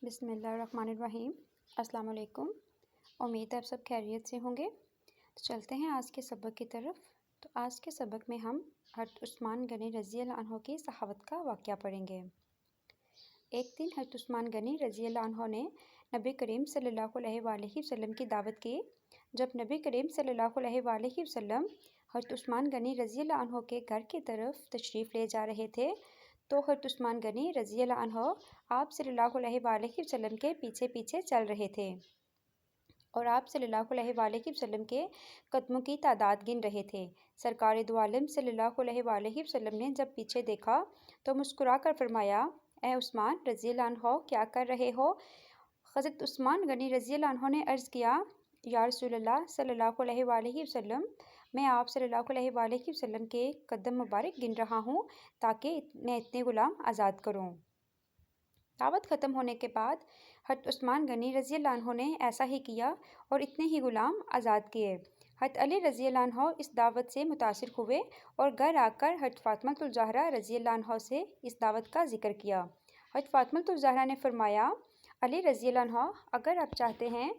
بسم اللہ الرحمن الرحیم۔ السلام علیکم۔ امید ہے آپ سب خیریت سے ہوں گے۔ تو چلتے ہیں آج کے سبق کی طرف۔ تو آج کے سبق میں ہم حضرت عثمان غنی رضی اللہ عنہ کی صحابت کا واقعہ پڑھیں گے۔ ایک دن حضرت عثمان غنی رضی اللہ عنہ نے نبی کریم صلی اللہ علیہ وآلہ وسلم کی دعوت کی۔ جب نبی کریم صلی اللہ علیہ وآلہ وسلم حضرت عثمان غنی رضی اللہ عنہ کے گھر کی طرف تشریف لے جا رہے تھے تو حضرت عثمان غنی رضی اللہ عنہ آپ صلی اللہ علیہ وآلہ وسلم کے پیچھے پیچھے چل رہے تھے اور آپ صلی اللہ علیہ وآلہ وسلم کے قدموں کی تعداد گن رہے تھے۔ سرکار دو عالم صلی اللہ علیہ وآلہ وسلم نے جب پیچھے دیکھا تو مسکرا کر فرمایا، اے عثمان رضی اللہ عنہ، کیا کر رہے ہو؟ حضرت عثمان غنی رضی اللہ عنہ نے عرض کیا، یا رسول اللہ صلی اللہ علیہ وآلہ وسلم، میں آپ صلی اللہ علیہ وآلہ وسلم کے قدم مبارک گن رہا ہوں تاکہ میں اتنے غلام آزاد کروں۔ دعوت ختم ہونے کے بعد حضرت عثمان غنی رضی اللہ عنہ نے ایسا ہی کیا اور اتنے ہی غلام آزاد کیے۔ حضرت علی رضی اللہ عنہ اس دعوت سے متاثر ہوئے اور گھر آ کر حضرت فاطمہ الزہرا رضی اللہ عنہ سے اس دعوت کا ذکر کیا۔ حضرت فاطمہ الزہرا نے فرمایا، علی رضی اللہ عنہ، اگر آپ چاہتے ہیں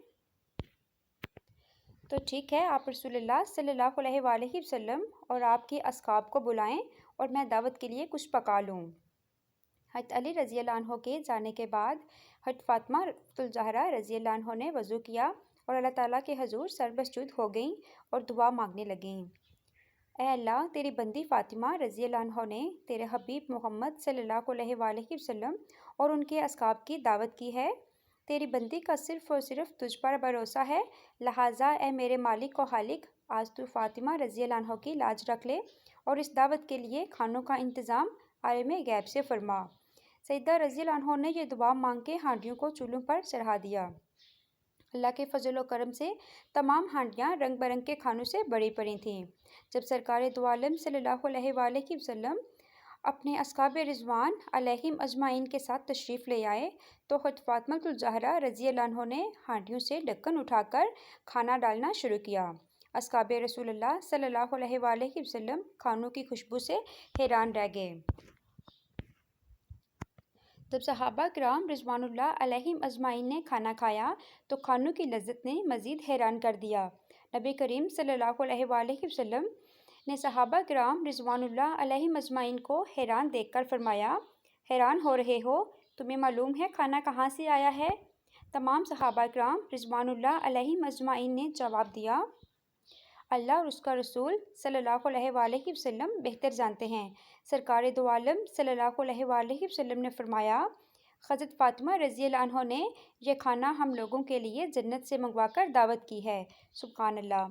تو ٹھیک ہے، آپ رسول اللہ صلی اللہ علیہ وآلہ وسلم اور آپ کے اصحاب کو بلائیں اور میں دعوت کے لیے کچھ پکا لوں۔ حضرت علی رضی اللہ عنہ کے جانے کے بعد حضرت فاطمہ الزہرا رضی اللہ عنہ نے وضو کیا اور اللہ تعالیٰ کے حضور سربسجود ہو گئیں اور دعا مانگنے لگیں۔ اے اللہ، تیری بندی فاطمہ رضی اللہ عنہ نے تیرے حبیب محمد صلی اللہ علیہ وآلہ وسلم اور ان کے اصحاب کی دعوت کی ہے۔ تیری بندی کا صرف اور صرف تجھ پر بھروسہ ہے، لہٰذا اے میرے مالک و خالق، آج تو فاطمہ رضی اللہ عنہ کی لاج رکھ لے اور اس دعوت کے لیے کھانوں کا انتظام عالم غیب سے فرما۔ سیدہ رضی اللہ عنہ نے یہ دعا مانگ کے ہانڈیوں کو چولہوں پر چڑھا دیا۔ اللہ کے فضل و کرم سے تمام ہانڈیاں رنگ برنگ کے کھانوں سے بھری پڑی تھیں۔ جب سرکار دو عالم صلی اللہ علیہ وآلہ وسلم اپنے اصحاب رضوان علیہم اجمعین کے ساتھ تشریف لے آئے تو حضرت فاطمہ الزہرا رضی اللہ عنہ نے ہانڈیوں سے ڈھکن اٹھا کر کھانا ڈالنا شروع کیا۔ اصحاب رسول اللہ صلی اللہ علیہ وآلہ وسلم کھانوں کی خوشبو سے حیران رہ گئے۔ جب صحابہ کرام رضوان اللہ علیہم اجمعین نے کھانا کھایا تو کھانوں کی لذت نے مزید حیران کر دیا۔ نبی کریم صلی اللہ علیہ وآلہ وسلم نے صحابہ کرام رضوان اللہ علیہم اجمعین کو حیران دیکھ کر فرمایا، حیران ہو رہے ہو؟ تمہیں معلوم ہے کھانا کہاں سے آیا ہے؟ تمام صحابہ کرام رضوان اللہ علیہم اجمعین نے جواب دیا، اللہ اور اس کا رسول صلی اللہ علیہ وآلہ وسلم بہتر جانتے ہیں۔ سرکار دو عالم صلی اللہ علیہ وآلہ وسلم نے فرمایا، حضرت فاطمہ رضی اللہ عنہ نے یہ کھانا ہم لوگوں کے لیے جنت سے منگوا کر دعوت کی ہے۔ سبحان اللہ۔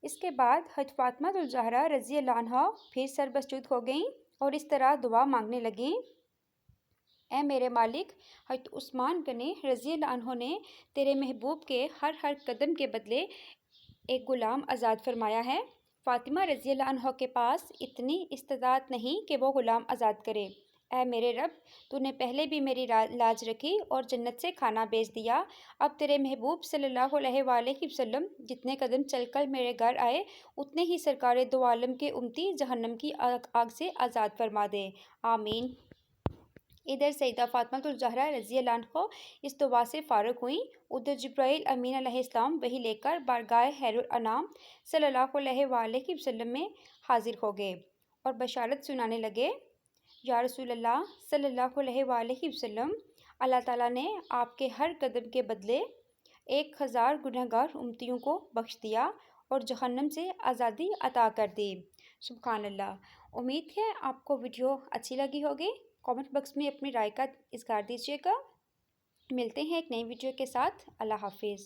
اس کے بعد حضرت فاطمہ الزہرا رضی اللہ عنہ پھر سربسجود ہو گئیں اور اس طرح دعا مانگنے لگیں، اے میرے مالک، حضرت عثمان غنی رضی اللہ عنہ نے تیرے محبوب کے ہر قدم کے بدلے ایک غلام آزاد فرمایا ہے۔ فاطمہ رضی اللہ عنہ کے پاس اتنی استطاعت نہیں کہ وہ غلام آزاد کرے۔ اے میرے رب، تو نے پہلے بھی میری لاج رکھی اور جنت سے کھانا بھیج دیا، اب تیرے محبوب صلی اللہ علیہ وآلہ وسلم جتنے قدم چل کر میرے گھر آئے اتنے ہی سرکار دو عالم کے امتی جہنم کی آگ سے آزاد فرما دے، آمین۔ ادھر سیدہ فاطمہ الزہرا رضی اللہ عنہ اس دعا سے فارغ ہوئیں، ادھر جبرائیل امین علیہ السلام وحی لے کر بارگاہ خیر الانام صلی اللہ علیہ وآلہ وسلم میں حاضر ہو گئے اور بشارت سنانے لگے، یا رسول اللہ صلی اللہ علیہ وآلہ وسلم، اللہ تعالیٰ نے آپ کے ہر قدم کے بدلے 1000 گنہگار امتیوں کو بخش دیا اور جہنم سے آزادی عطا کر دی۔ سبحان اللہ۔ امید ہے آپ کو ویڈیو اچھی لگی ہوگی۔ کامنٹ باکس میں اپنی رائے کا اظہار دیجیے گا۔ ملتے ہیں ایک نئی ویڈیو کے ساتھ۔ اللہ حافظ۔